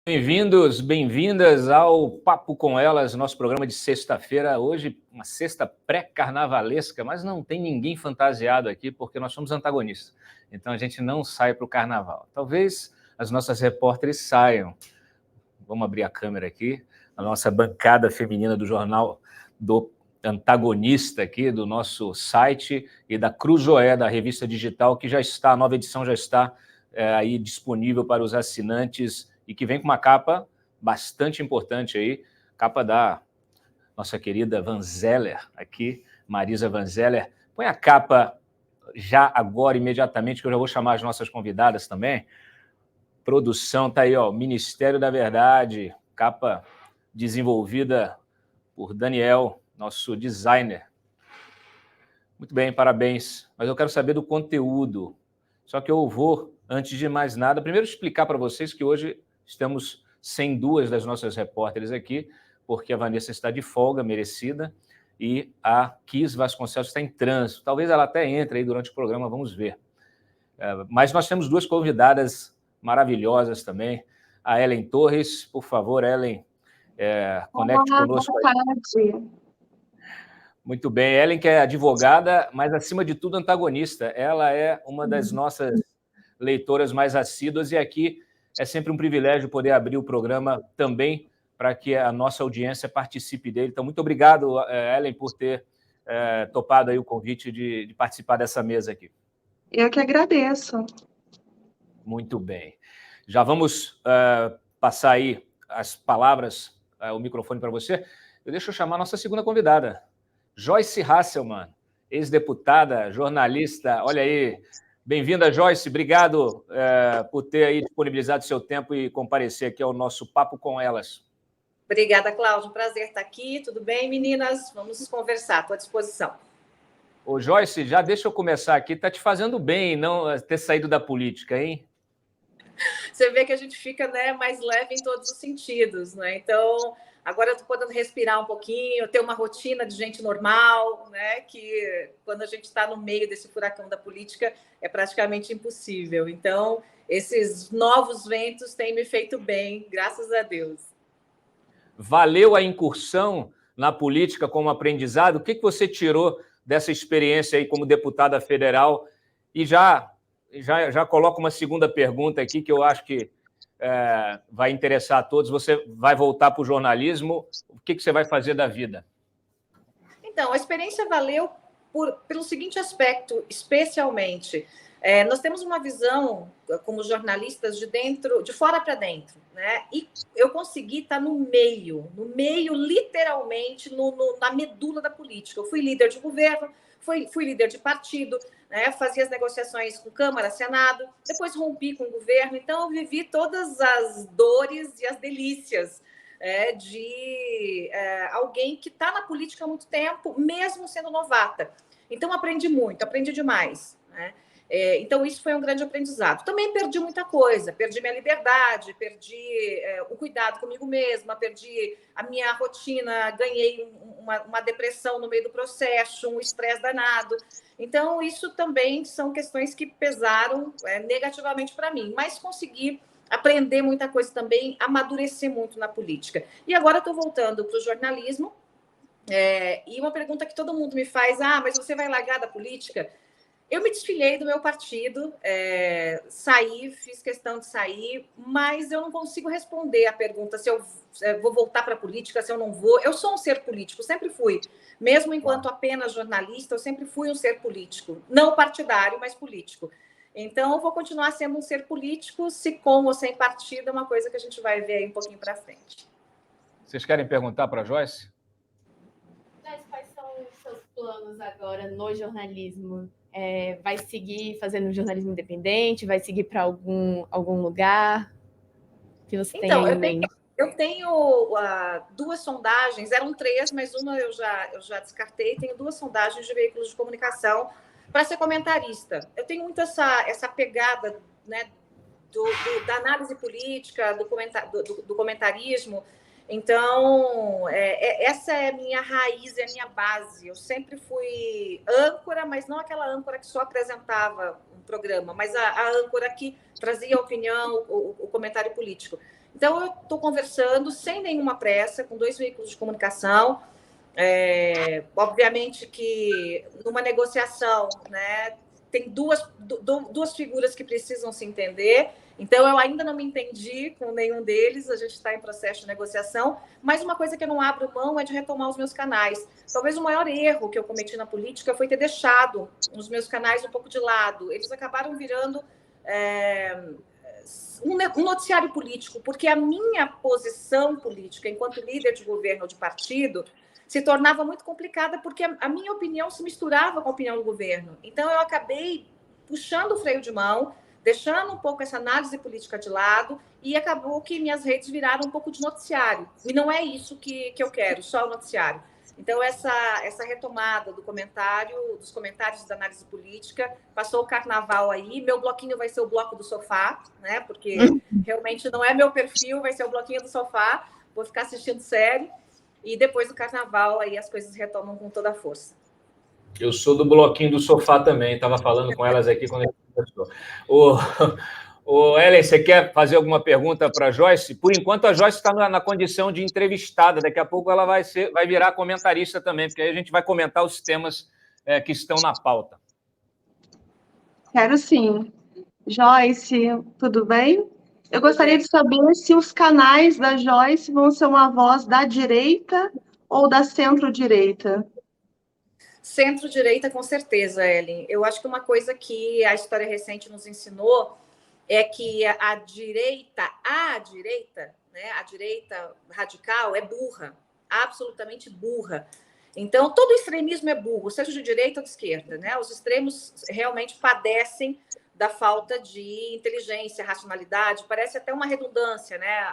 Bem-vindos, bem-vindas ao Papo com Elas, nosso programa de sexta-feira. Hoje, uma sexta pré-carnavalesca, mas não tem ninguém fantasiado aqui, porque nós somos antagonistas. Então, a gente não sai para o carnaval. Talvez as nossas repórteres saiam. Vamos abrir a câmera aqui. A nossa bancada feminina do jornal do Antagonista aqui, do nosso site, e da Cruzoé, da revista digital, que já está, a nova edição já está aí disponível para os assinantes e que vem com uma capa bastante importante aí, capa da nossa querida Van Zeller aqui, Marisa Van Zeller. Põe a capa já agora, imediatamente, que eu já vou chamar as nossas convidadas também. Produção, tá aí, ó, Ministério da Verdade, capa desenvolvida por Daniel, nosso designer. Muito bem, parabéns. Mas eu quero saber do conteúdo. Só que eu vou, antes de mais nada, primeiro explicar para vocês que hoje estamos sem duas das nossas repórteres aqui, porque a Vanessa está de folga, merecida, e a Kis Vasconcelos está em trânsito. Talvez ela até entre aí durante o programa, vamos ver. Mas nós temos duas convidadas maravilhosas também. A Ellen Torres, por favor, Ellen, conecte conosco. Boa tarde. Muito bem. Ellen, que é advogada, mas, acima de tudo, antagonista. Ela é uma das nossas leitoras mais assíduas e aqui é sempre um privilégio poder abrir o programa também para que a nossa audiência participe dele. Então, muito obrigado, Ellen, por ter topado aí o convite de participar dessa mesa aqui. Eu que agradeço. Muito bem. Já vamos passar aí as palavras, o microfone para você. Deixa eu chamar a nossa segunda convidada, Joyce Hasselman, ex-deputada, jornalista. Olha aí, bem-vinda, Joyce. Obrigado por ter aí disponibilizado seu tempo e comparecer aqui ao nosso Papo com Elas. Obrigada, Cláudio. Prazer estar aqui. Tudo bem, meninas? Vamos conversar. Estou à disposição. Ô, Joyce, já deixa eu começar aqui. Está te fazendo bem não ter saído da política, hein? Você vê que a gente fica, né, mais leve em todos os sentidos, né? Então, agora eu estou podendo respirar um pouquinho, ter uma rotina de gente normal, né? Que quando a gente está no meio desse furacão da política é praticamente impossível. Então, esses novos ventos têm me feito bem, graças a Deus. Valeu a incursão na política como aprendizado? O que você tirou dessa experiência aí como deputada federal? E já coloco uma segunda pergunta aqui que eu acho que vai interessar a todos. Você vai voltar para o jornalismo? O que você vai fazer da vida? Então, a experiência valeu pelo seguinte aspecto, especialmente. Nós temos uma visão, como jornalistas, de fora para dentro, né? E eu consegui estar no meio, literalmente, na medula da política. Eu fui líder de governo, fui líder de partido, né? Fazia as negociações com Câmara, Senado, depois rompi com o governo, então eu vivi todas as dores e as delícias de alguém que está na política há muito tempo, mesmo sendo novata. Então, aprendi muito, aprendi demais, né? Então, isso foi um grande aprendizado. Também perdi muita coisa, perdi minha liberdade, perdi o cuidado comigo mesma, perdi a minha rotina, ganhei uma depressão no meio do processo, um estresse danado. Então, isso também são questões que pesaram negativamente para mim, mas consegui aprender muita coisa também, amadurecer muito na política. E agora estou voltando para o jornalismo, e uma pergunta que todo mundo me faz, mas você vai largar da política? Eu me desfilei do meu partido, saí, fiz questão de sair, mas eu não consigo responder a pergunta se eu vou voltar para a política, se eu não vou. Eu sou um ser político, sempre fui. Mesmo enquanto apenas jornalista, eu sempre fui um ser político. Não partidário, mas político. Então, eu vou continuar sendo um ser político, se com ou sem partido, é uma coisa que a gente vai ver aí um pouquinho para frente. Vocês querem perguntar para a Joyce? Quais são os seus planos agora no jornalismo? Vai seguir fazendo jornalismo independente? Vai seguir para algum lugar que você tem em mente? Eu tenho duas sondagens, eram 3, mas uma eu já descartei. Tenho 2 sondagens de veículos de comunicação para ser comentarista. Eu tenho muito essa pegada, né, da análise política, do comentarismo. Então, essa é a minha raiz, é a minha base. Eu sempre fui âncora, mas não aquela âncora que só apresentava um programa, mas a âncora que trazia a opinião, o comentário político. Então, eu estou conversando sem nenhuma pressa, com 2 veículos de comunicação. Obviamente que numa negociação, né, tem duas figuras que precisam se entender. Então, eu ainda não me entendi com nenhum deles, a gente está em processo de negociação, mas uma coisa que eu não abro mão é de retomar os meus canais. Talvez o maior erro que eu cometi na política foi ter deixado os meus canais um pouco de lado. Eles acabaram virando um noticiário político, porque a minha posição política, enquanto líder de governo ou de partido, se tornava muito complicada, porque a minha opinião se misturava com a opinião do governo. Então, eu acabei puxando o freio de mão, deixando um pouco essa análise política de lado, e acabou que minhas redes viraram um pouco de noticiário. E não é isso que eu quero, só o noticiário. Então, essa retomada dos comentários da análise política, passou o carnaval aí, meu bloquinho vai ser o bloco do sofá, né? Porque realmente não é meu perfil, vai ser o bloquinho do sofá, vou ficar assistindo série, e depois do carnaval aí as coisas retomam com toda a força. Eu sou do bloquinho do sofá também, estava falando com elas aqui quando a gente começou. Ellen, você quer fazer alguma pergunta para a Joyce? Por enquanto, a Joyce está na condição de entrevistada. Daqui a pouco ela vai virar comentarista também, porque aí a gente vai comentar os temas que estão na pauta. Quero sim. Joyce, tudo bem? Eu gostaria de saber se os canais da Joyce vão ser uma voz da direita ou da centro-direita. Centro-direita, com certeza, Ellen. Eu acho que uma coisa que a história recente nos ensinou é que a direita, né, a direita radical é burra, absolutamente burra. Então, todo extremismo é burro, seja de direita ou de esquerda, né? Os extremos realmente padecem da falta de inteligência, racionalidade, parece até uma redundância, né?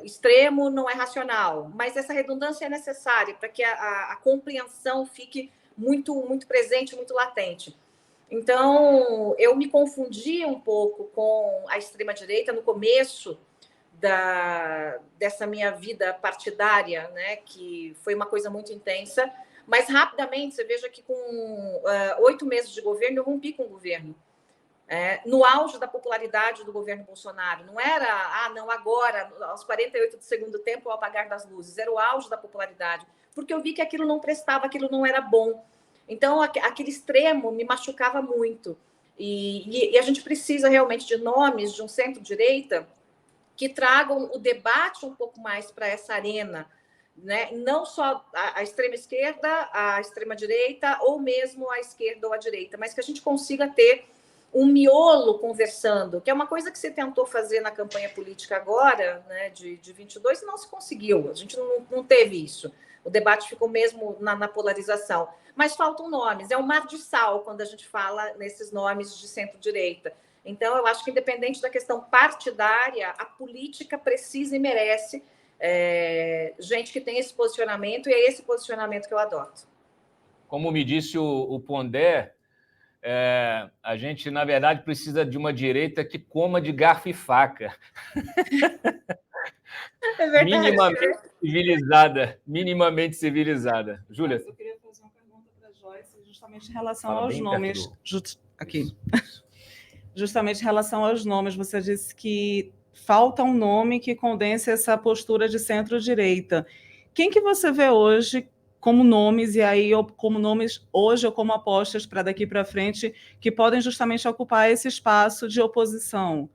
Extremo não é racional, mas essa redundância é necessária para que a compreensão fique muito, muito presente, muito latente. Então, eu me confundi um pouco com a extrema-direita no começo dessa minha vida partidária, né, que foi uma coisa muito intensa, mas rapidamente, você veja que com 8 meses de governo, eu rompi com o governo. No auge da popularidade do governo Bolsonaro. Não era, não, agora, aos 48 do segundo tempo, ao apagar das luzes. Era o auge da popularidade, porque eu vi que aquilo não prestava, aquilo não era bom. Então, aquele extremo me machucava muito. E a gente precisa realmente de nomes de um centro-direita que tragam o debate um pouco mais para essa arena, né? Não só a extrema-esquerda, a extrema-direita, ou mesmo a esquerda ou a direita, mas que a gente consiga ter um miolo conversando, que é uma coisa que você tentou fazer na campanha política agora, né, de 22, e não se conseguiu. A gente não teve isso. O debate ficou mesmo na polarização. Mas faltam nomes. É um mar de sal quando a gente fala nesses nomes de centro-direita. Então, eu acho que, independente da questão partidária, a política precisa e merece gente que tem esse posicionamento, e é esse posicionamento que eu adoto. Como me disse o Pondé, a gente, na verdade, precisa de uma direita que coma de garfo e faca. É verdade. Minimamente civilizada. Júlia? Eu queria fazer uma pergunta para a Joyce, justamente em relação aos nomes. Justamente em relação aos nomes, você disse que falta um nome que condense essa postura de centro-direita. Quem que você vê hoje como nomes, e aí como nomes hoje ou como apostas para daqui para frente, que podem justamente ocupar esse espaço de oposição?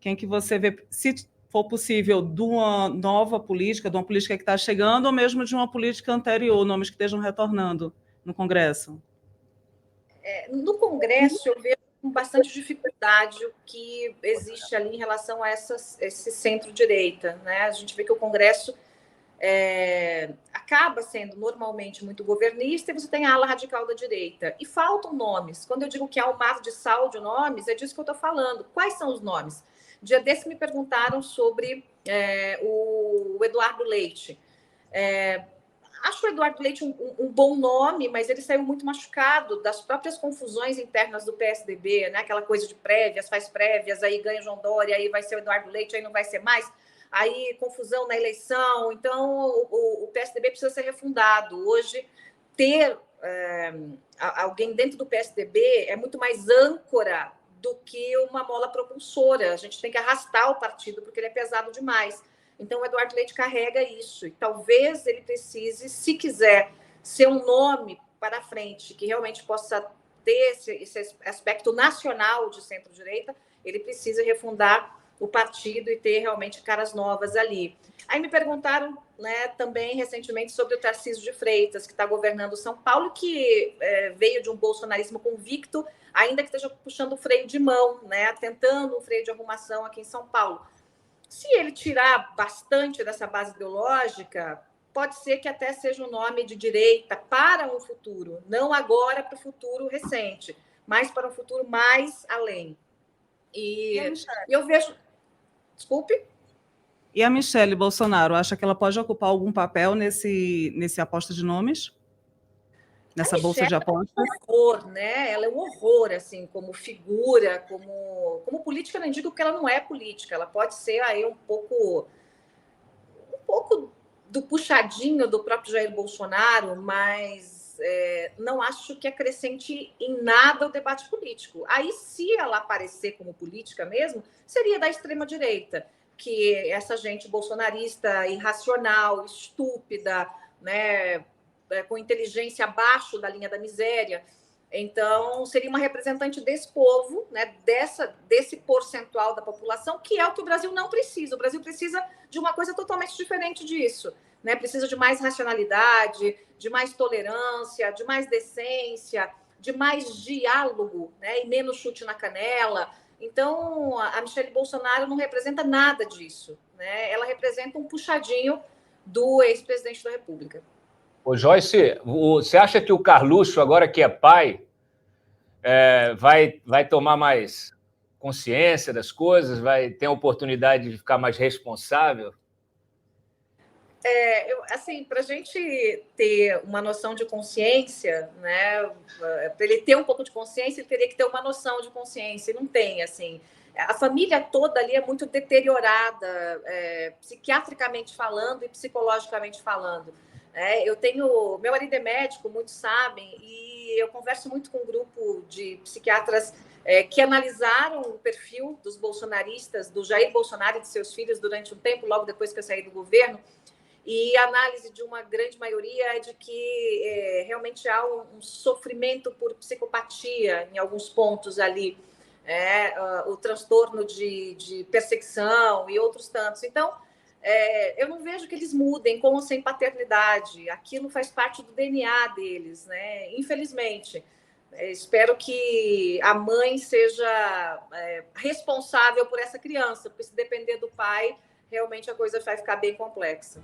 Quem que você vê, se for possível, de uma nova política, de uma política que está chegando, ou mesmo de uma política anterior, nomes que estejam retornando no Congresso? No Congresso, eu vejo com bastante dificuldade o que existe ali em relação a esse centro-direita, né? A gente vê que o Congresso acaba sendo normalmente muito governista, e você tem a ala radical da direita. E faltam nomes. Quando eu digo que há um mar de sal de nomes, é disso que eu estou falando. Quais são os nomes? Dia desse me perguntaram sobre o Eduardo Leite. Acho o Eduardo Leite um bom nome, mas ele saiu muito machucado das próprias confusões internas do PSDB, né? Aquela coisa de prévias, faz prévias, aí ganha o João Dória, aí vai ser o Eduardo Leite, aí não vai ser mais. Aí confusão na eleição. Então, o PSDB precisa ser refundado. Hoje, ter alguém dentro do PSDB é muito mais âncora do que uma mola propulsora. A gente tem que arrastar o partido, porque ele é pesado demais. Então, o Eduardo Leite carrega isso. E talvez ele precise, se quiser, ser um nome para frente, que realmente possa ter esse aspecto nacional de centro-direita, ele precisa refundar o partido e ter realmente caras novas ali. Aí me perguntaram, né, também recentemente sobre o Tarcísio de Freitas, que está governando São Paulo, que veio de um bolsonarismo convicto, ainda que esteja puxando o freio de mão, né, tentando um freio de arrumação aqui em São Paulo. Se ele tirar bastante dessa base ideológica, pode ser que até seja um nome de direita para um futuro, não agora para o futuro recente, mas para um futuro mais além. E eu vejo... Desculpe? E a Michelle Bolsonaro, acha que ela pode ocupar algum papel nesse aposta de nomes? Nessa bolsa de apostas? É um horror, né? Ela é um horror, assim, como figura, como política, eu não digo que ela não é política, ela pode ser aí um pouco do puxadinho do próprio Jair Bolsonaro, mas não acho que acrescente em nada o debate político. Aí, se ela aparecer como política mesmo, seria da extrema-direita, que essa gente bolsonarista irracional, estúpida, né, com inteligência abaixo da linha da miséria. Então, seria uma representante desse povo, né, desse percentual da população, que é o que o Brasil não precisa. O Brasil precisa de uma coisa totalmente diferente disso, né? Precisa de mais racionalidade, de mais tolerância, de mais decência, de mais diálogo, né, e menos chute na canela. Então, a Michelle Bolsonaro não representa nada disso, né? Ela representa um puxadinho do ex-presidente da República. Ô, Joyce, você acha que o Carluxo, agora que é pai, vai tomar mais consciência das coisas, vai ter a oportunidade de ficar mais responsável? Assim, para a gente ter uma noção de consciência, né, para ele ter um pouco de consciência, ele teria que ter uma noção de consciência, e não tem, assim. A família toda ali é muito deteriorada, psiquiatricamente falando e psicologicamente falando. Meu marido é médico, muitos sabem, e eu converso muito com um grupo de psiquiatras que analisaram o perfil dos bolsonaristas, do Jair Bolsonaro e de seus filhos durante um tempo, logo depois que eu saí do governo, e a análise de uma grande maioria é de que realmente há um sofrimento por psicopatia em alguns pontos ali, o transtorno de perseguição e outros tantos. Então, eu não vejo que eles mudem com ou sem paternidade. Aquilo faz parte do DNA deles, né? Infelizmente. Espero que a mãe seja responsável por essa criança, porque se depender do pai, realmente a coisa vai ficar bem complexa.